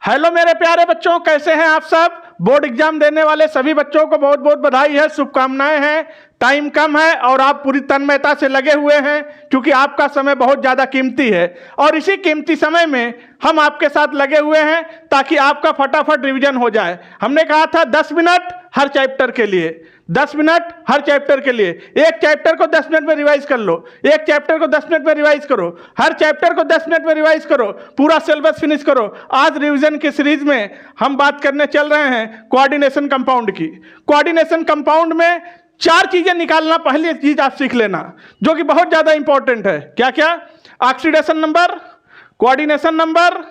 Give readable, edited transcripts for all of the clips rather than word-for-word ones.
Hello मेरे प्यारे बच्चों, कैसे हैं आप सब। बोर्ड एग्जाम देने वाले सभी बच्चों को बहुत बहुत बधाई है, शुभकामनाएं हैं। टाइम कम है और आप पूरी तन्मयता से लगे हुए हैं क्योंकि आपका समय बहुत ज़्यादा कीमती है और इसी कीमती समय में हम आपके साथ लगे हुए हैं ताकि आपका फटाफट रिवीजन हो जाए। हमने कहा था 10 मिनट हर चैप्टर के लिए, 10 मिनट हर चैप्टर के लिए। एक चैप्टर को 10 मिनट में रिवाइज कर लो, एक चैप्टर को 10 मिनट में रिवाइज करो, हर चैप्टर को 10 मिनट में रिवाइज करो, पूरा सिलेबस फिनिश करो। आज रिवीजन की सीरीज में हम बात करने चल रहे हैं कोऑर्डिनेशन कंपाउंड की। कोऑर्डिनेशन कंपाउंड में 4 चीजें निकालना पहली चीज आप सीख लेना जो कि बहुत ज्यादा इंपॉर्टेंट है। क्या क्या? Oxidation number, coordination number,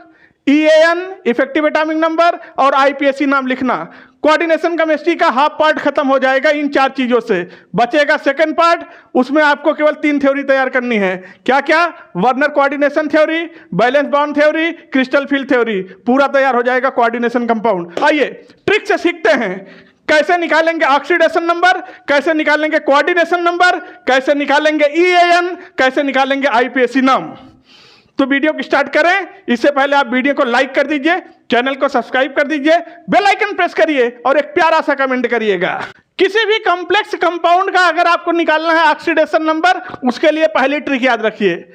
EAN effective atomic number और IPSC नाम लिखना। कोऑर्डिनेशन केमिस्ट्री का हाफ पार्ट खत्म हो जाएगा इन 4 चीजों से, बचेगा सेकंड पार्ट। उसमें आपको केवल 3 थ्योरी तैयार करनी है। क्या क्या? Werner coordination theory, valence bond theory, crystal field theory, पूरा तैयार हो जाएगा कोऑर्डिनेशन कंपाउंड। आइए ट्रिक से सीखते हैं कैसे निकालेंगे ऑक्सीडेशन नंबर, कैसे निकालेंगे कोऑर्डिनेशन नंबर, कैसे निकालेंगे EAN, कैसे निकालेंगे IPSC नाम। तो वीडियो को स्टार्ट करें। इससे पहले आप वीडियो को लाइक कर दीजिए, चैनल को सब्सक्राइब कर दीजिए, बेल आइकन प्रेस करिए और एक प्यारा सा कमेंट करिएगा। किसी भी कॉम्प्लेक्स कंपाउंड का अगर आपको निकालना है ऑक्सीडेशन नंबर, उसके लिए पहली ट्रिक याद रखिए।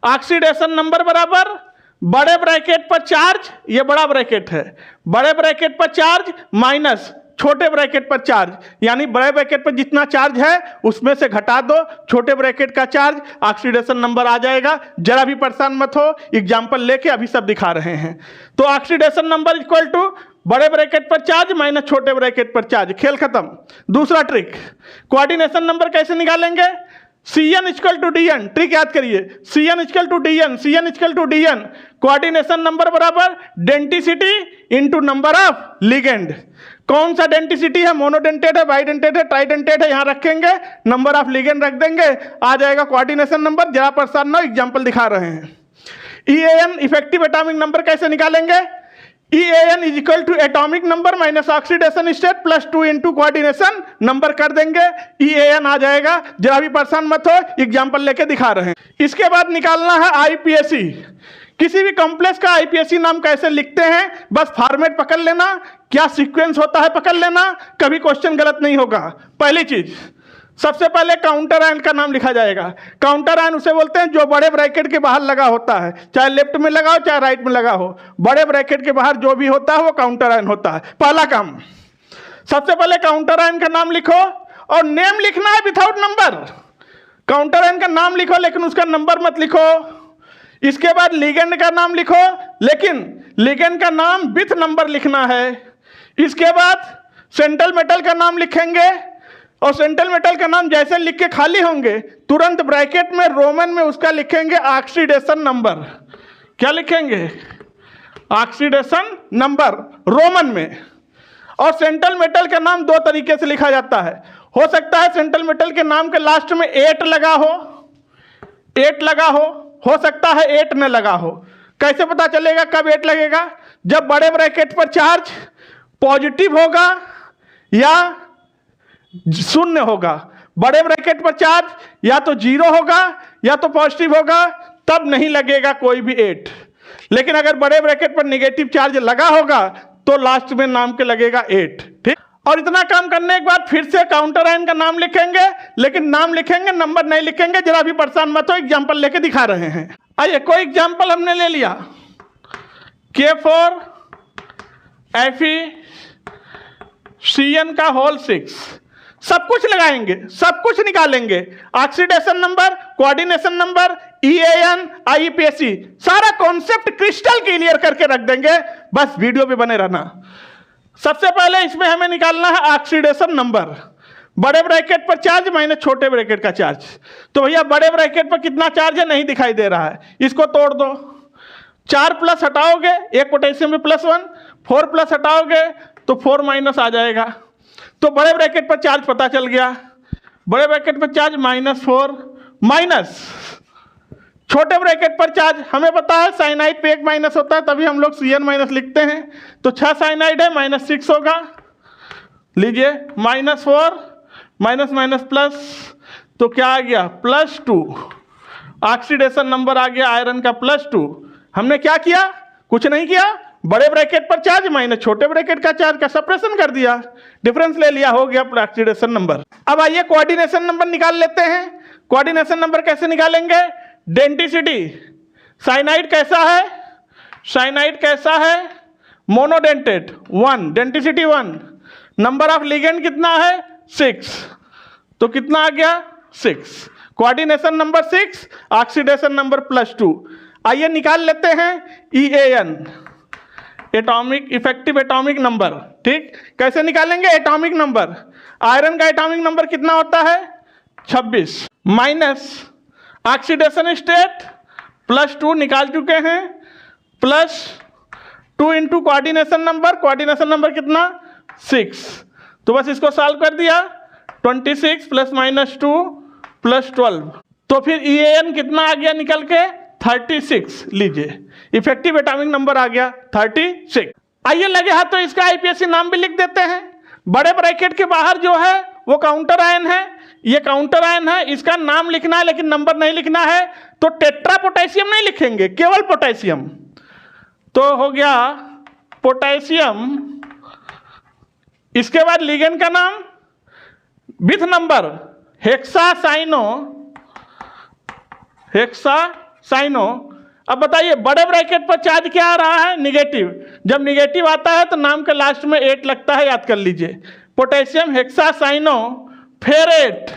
ऑक्सीडेशन नंबर बराबर बड़े ब्रैकेट पर चार्ज, ये बड़ा ब्रैकेट है, बड़े ब्रैकेट पर चार्ज माइनस छोटे ब्रैकेट पर चार्ज, यानी बड़े ब्रैकेट पर जितना चार्ज है उसमें से घटा दो छोटे ब्रैकेट का चार्ज, ऑक्सीडेशन नंबर आ जाएगा। जरा भी परेशान मत हो, एग्जाम्पल लेके अभी सब दिखा रहे हैं। तो ऑक्सीडेशन नंबर इक्वल टू बड़े ब्रैकेट पर चार्ज माइनस छोटे ब्रैकेट पर चार्ज, खेल खत्म। दूसरा ट्रिक, कोऑर्डिनेशन नंबर कैसे निकालेंगे? CN equal to DN, trick याद करिए, CN equal to DN, CN equal to DN। Coordination number बराबर denticity into number of ligand. कौन सा डेंटिसिटी है? मोनोडेंटेड है, बाइडेंटेड है, ट्राइडेंटेड है, यहां रखेंगे, नंबर ऑफ लिगेंड रख देंगे, आ जाएगा कोऑर्डिनेशन नंबर। जरा परेशान ना, एग्जांपल दिखा रहे हैं। EAN इफेक्टिव एटॉमिक नंबर कैसे निकालेंगे? EAN is equal to atomic number minus oxidation state plus 2 into coordination number कर देंगे, EAN आ जाएगा। जरा भी परेशान मत हो, एग्जांपल लेके दिखा रहे हैं। इसके बाद निकालना है IPSC। किसी भी कॉम्प्लेक्स का IPSC नाम कैसे लिखते हैं, बस फॉर्मेट पकड़ लेना, क्या सीक्वेंस होता है पकड़ लेना, कभी क्वेश्चन गलत नहीं होगा। पहली चीज, सबसे पहले काउंटर आयन का नाम लिखा जाएगा। काउंटर आयन उसे बोलते हैं जो बड़े ब्रैकेट के बाहर लगा होता है, चाहे लेफ्ट में लगा हो चाहे राइट में लगा हो, बड़े ब्रैकेट के बाहर जो भी होता है वो काउंटर आयन होता है। पहला काम, सबसे पहले काउंटर आयन का नाम लिखो और नेम लिखना है विथआउट नंबर। काउंटर आयन का नाम लिखो लेकिन उसका नंबर मत लिखो। इसके बाद लिगेंड का नाम लिखो लेकिन लिगेंड का नाम विथ नंबर लिखना है। इसके बाद सेंट्रल मेटल का नाम लिखेंगे और सेंट्रल मेटल का नाम जैसे लिख के खाली होंगे तुरंत ब्रैकेट में रोमन में उसका लिखेंगे ऑक्सीडेशन नंबर। क्या लिखेंगे? ऑक्सीडेशन नंबर रोमन में। और सेंट्रल मेटल का नाम 2 तरीके से लिखा जाता है। हो सकता है सेंट्रल मेटल के नाम के लास्ट में 8 लगा हो, 8 लगा हो सकता है 8 न लगा हो। कैसे पता चलेगा कब 8 लगेगा? जब बड़े ब्रैकेट पर चार्ज पॉजिटिव होगा या 0 होगा। बड़े ब्रैकेट पर चार्ज या तो 0 होगा या तो पॉजिटिव होगा, तब नहीं लगेगा कोई भी 8। लेकिन अगर बड़े ब्रैकेट पर नेगेटिव चार्ज लगा होगा तो लास्ट में नाम के लगेगा 8। ठीक। और इतना काम करने के बाद फिर से काउंटर आयन का नाम लिखेंगे लेकिन नाम लिखेंगे, नंबर नहीं लिखेंगे। जरा भी परेशान मत हो, एग्जांपल लेके दिखा रहे हैं। आइए कोई एग्जांपल हमने ले लिया, K4 FeCN का होल 6, सब कुछ लगाएंगे, सब कुछ निकालेंगे। Oxidation number, coordination number, EAN, IPSC, सारा कॉन्सेप्ट क्रिस्टल क्लियर करके रख देंगे। बस वीडियो पे बने रहना। सबसे पहले इसमें हमें निकालना है ऑक्सीडेशन नंबर, बड़े ब्रैकेट पर चार्ज माइनस छोटे ब्रैकेट का चार्ज। तो भैया बड़े ब्रैकेट पर कितना चार्ज है नहीं दिखाई दे रहा है, इसको तोड़ दो। 4 प्लस हटाओगे, एक पोटेशियम में +1, 4 प्लस हटाओगे तो 4 माइनस आ जाएगा। तो बड़े ब्रैकेट पर चार्ज पता चल गया, बड़े ब्रैकेट पर चार्ज -4 माइनस छोटे ब्रैकेट पर चार्ज हमें पता है साइनाइड पे 1 माइनस होता है, तभी हम लोग CN माइनस लिखते हैं। तो 6 साइनाइड है, -6 होगा। लीजिए -4 माइनस माइनस प्लस, तो क्या आ गया? +2। ऑक्सीडेशन नंबर आ गया आयरन का +2। हमने क्या किया? कुछ नहीं किया, बड़े ब्रैकेट पर चार्ज माइनस छोटे ब्रैकेट का चार्ज का सेपरेशन कर दिया, डिफरेंस ले लिया, हो गया ऑक्सीडेशन नंबर। अब आइए कोऑर्डिनेशन नंबर निकाल लेते हैं। कोऑर्डिनेशन नंबर कैसे निकालेंगे? डेंसिटी, साइनाइड कैसा है? साइनाइड कैसा है? Monodentate 1, density 1। Number of ligand कितना है? 6, तो कितना आ गया? 6। Coordination number 6, oxidation number +2। आइए निकाल लेते हैं EAN, atomic effective atomic number. ठीक, कैसे निकालेंगे? एटॉमिक नंबर, आयरन का एटॉमिक नंबर कितना होता है? 26 माइनस ऑक्सीडेशन स्टेट +2 निकाल चुके हैं, +2 into coordination number, coordination number कितना? 6। तो बस इसको सॉल्व कर दिया, 26 + -2 + 12, तो फिर EAN कितना आ गया निकल के? 36। लीजिए इफेक्टिव एटॉमिक नंबर आ गया 36। आइए लगे हाथ तो इसका IPSC नाम भी लिख देते हैं। बड़े ब्रैकेट के बाहर जो है वो काउंटर आयन है, ये काउंटर आयन है, इसका नाम लिखना है लेकिन नंबर नहीं लिखना है, तो टेट्रा पोटेशियम नहीं लिखेंगे, केवल पोटेशियम। तो हो गया पोटेशियम। इसके बाद लिगेंड का नाम विथ नंबर हेक्सासाइनो। अब बताइए बड़े ब्रैकेट पर चार्ज क्या आ रहा है? निगेटिव। जब निगेटिव आता है तो नाम के लास्ट में 8 लगता है, याद कर लीजिए। Potassium hexacyano ferrate.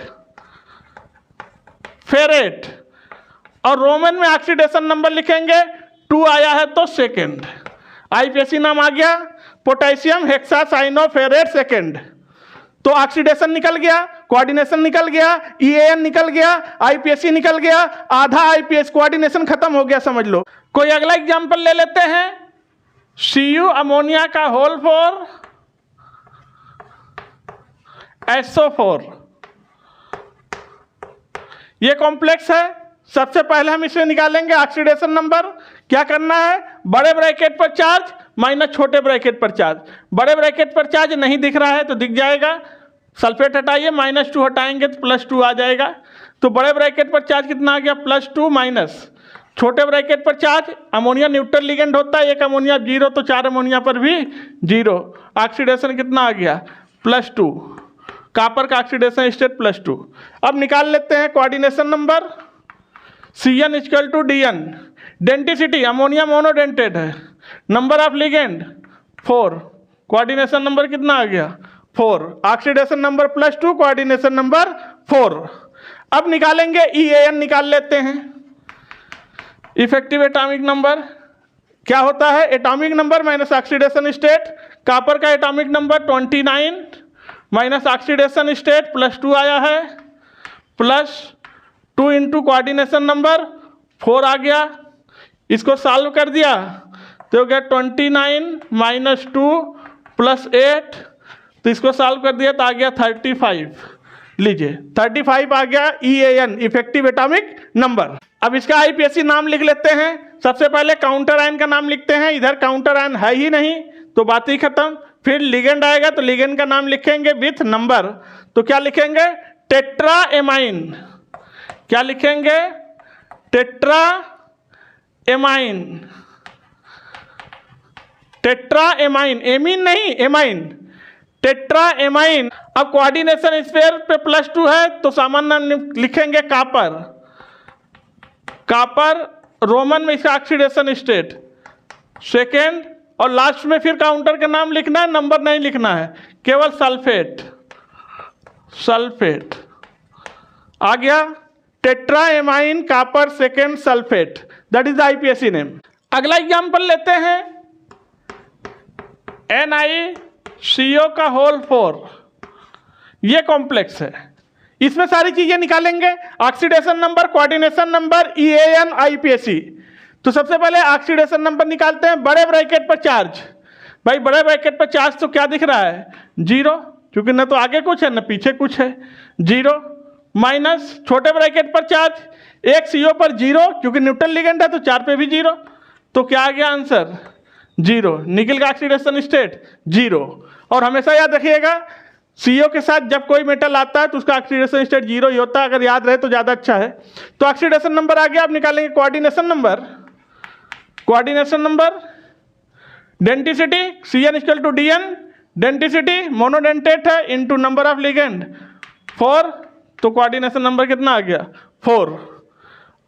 और रोमन में ऑक्सीडेशन नंबर लिखेंगे, 2 आया है तो सेकेंड। IPSC नाम आ गया पोटेशियम हेक्सासाइनो फेरेट सेकेंड। तो ऑक्सीडेशन निकल गया, कोऑर्डिनेशन निकल गया, EAN निकल गया, IPSC निकल गया, आधा IPS कोऑर्डिनेशन खत्म हो गया, समझ लो। कोई अगला एग्जांपल ले लेते हैं। Cu अमोनिया का होल 4 SO4, ये कॉम्प्लेक्स है। सबसे पहले हम इसे निकालेंगे ऑक्सीडेशन नंबर। क्या करना है? बड़े ब्रैकेट पर चार्ज माइनस छोटे ब्रैकेट पर चार्ज। बड़े ब्रैकेट पर चार्ज नहीं दिख रहा है तो दिख जाएगा, सल्फेट हटाइए, -2 हटाएंगे तो +2 आ जाएगा। तो बड़े ब्रैकेट पर चार्ज कितना आ गया? +2 माइनस छोटे ब्रैकेट पर चार्ज, अमोनिया न्यूट्रल लिगेंड होता है, एक अमोनिया 0 तो 4 अमोनिया पर भी 0। ऑक्सीडेशन कितना आ गया? +2। कॉपर का ऑक्सीडेशन स्टेट +2। अब निकाल लेते हैं coordination number. CN = DN। Density, ammonia monodentate है, number of ligand 4, coordination number कितना आ गया? 4। Oxidation number +2, coordination number 4। अब निकालेंगे EAN, निकाल लेते हैं। इफेक्टिव एटॉमिक नंबर क्या होता है? Atomic number minus oxidation state. Copper का atomic number 29 minus oxidation state +2 आया है, +2 इंटू कोऑर्डिनेशन नंबर 4 आ गया। इसको सॉल्व कर दिया तो हो गया 29 - 2 + 8, तो इसको सॉल्व कर दिया तो आ गया 35। लीजिए 35 आ गया EAN, इफेक्टिव एटॉमिक नंबर। अब इसका IPSC नाम लिख लेते हैं। सबसे पहले काउंटर आयन का नाम लिखते हैं, इधर काउंटर आयन है ही नहीं तो बात ही खत्म। फिर लिगेंड आएगा तो लिगेंड का नाम लिखेंगे विथ नंबर, तो क्या लिखेंगे? Tetra amine. क्या लिखेंगे? टेट्रा एमाइन, एमीन नहीं, एमाइन, टेट्रा एमाइन। अब कोऑर्डिनेशन स्फीयर पे +2 है तो सामान्य लिखेंगे कॉपर, रोमन में इसका ऑक्सीडेशन स्टेट सेकेंड, और लास्ट में फिर काउंटर का नाम लिखना है, नंबर नहीं लिखना है, केवल सल्फेट आ गया। Tetra amine copper second sulphate, that is the IPSC name. अगला एग्जांपल लेते हैं। NiCO का होल 4, ये कॉम्प्लेक्स है, इसमें सारी चीजें निकालेंगे। Oxidation number, coordination number, EAN, IPSC। तो सबसे पहले ऑक्सीडेशन नंबर निकालते हैं। बड़े ब्रैकेट पर चार्ज, भाई बड़े ब्रैकेट पर चार्ज तो क्या दिख रहा है? 0, क्योंकि न तो आगे कुछ है न पीछे कुछ है, 0। माइनस छोटे ब्रैकेट पर चार्ज, एक CO पर 0, क्योंकि न्यूट्रल लिगेंड है तो 4 पे भी 0, तो क्या आ गया आंसर? 0। निकल का ऑक्सीडेशन स्टेट 0। और हमेशा याद रखिएगा CO के साथ जब कोई मेटल आता है तो उसका ऑक्सीडेशन स्टेट 0 ही होता है, अगर याद रहे तो ज़्यादा अच्छा है। तो ऑक्सीडेशन नंबर आ गया। अब निकालेंगे coordination number. Coordination number denticity Cn equal to Dn, denticity monodentate है इनटू नंबर ऑफ लिगेंड 4, तो कोऑर्डिनेशन नंबर कितना आ गया 4।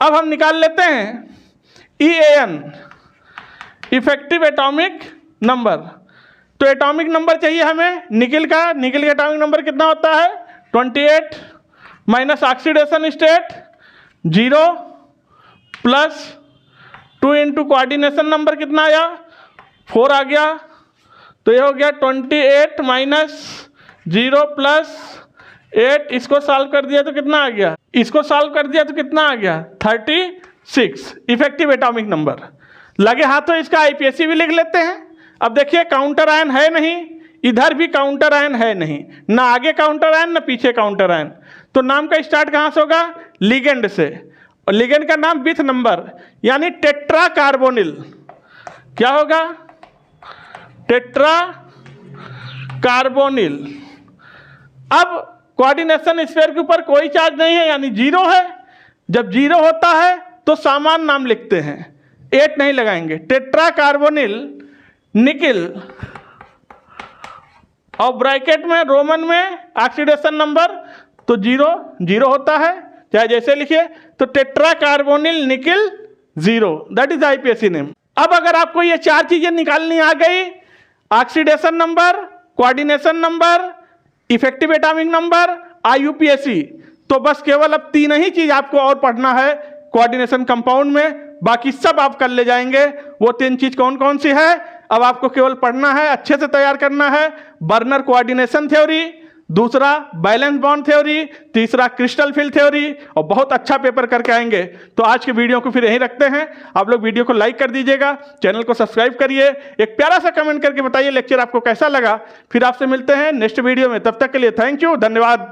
अब हम निकाल लेते हैं EAN, इफेक्टिव एटॉमिक नंबर। तो एटॉमिक नंबर चाहिए हमें निकिल का एटॉमिक नंबर कितना होता है 28 minus oxidation state 0 plus 2 into coordination number कितना आया 4 आ गया। तो ये हो गया 28 माइनस 0 प्लस 8, इसको सॉल्व कर दिया तो कितना आ गया, इसको सॉल्व कर दिया तो कितना आ गया 36 इफेक्टिव एटॉमिक नंबर। लगे हाथों इसका आईपीएससी भी लिख लेते हैं। अब देखिए काउंटर आयन है नहीं, इधर भी काउंटर आयन है नहीं, ना आगे काउंटर आयन ना पीछे काउंटर आयन, तो नाम का स्टार्ट कहाँ से होगा लिगेंड से, और लिगेंड का नाम विथ नंबर यानी टेट्रा कार्बोनिल। क्या होगा टेट्रा कार्बोनिल। अब कोऑर्डिनेशन स्फीयर के ऊपर कोई चार्ज नहीं है यानी 0 है। जब 0 होता है तो सामान्य नाम लिखते हैं, 8 नहीं लगाएंगे। टेट्रा कार्बोनिल निकिल और ब्रैकेट में रोमन में ऑक्सीडेशन नंबर तो 0 होता है, चाहे जैसे लिखिए। तो tetra carbonyl nickel 0, that is IPSC name. अब अगर आपको ये 4 चीजें निकालनी आ गई, oxidation number, coordination number, effective atomic number, IUPAC, तो बस केवल अब 3 ही चीज आपको और पढ़ना है कोऑर्डिनेशन कंपाउंड में, बाकी सब आप कर ले जाएंगे। वो 3 चीज कौन कौन सी है अब आपको केवल पढ़ना है, अच्छे से तैयार करना है। बर्नर कोऑर्डिनेशन थ्योरी, दूसरा बैलेंस बॉन्ड थ्योरी, तीसरा क्रिस्टल फिल थ्योरी, और बहुत अच्छा पेपर करके आएंगे। तो आज के वीडियो को फिर यहीं रखते हैं। आप लोग वीडियो को लाइक कर दीजिएगा, चैनल को सब्सक्राइब करिए, एक प्यारा सा कमेंट करके बताइए लेक्चर आपको कैसा लगा। फिर आपसे मिलते हैं नेक्स्ट वीडियो में, तब तक के लिए थैंक यू, धन्यवाद।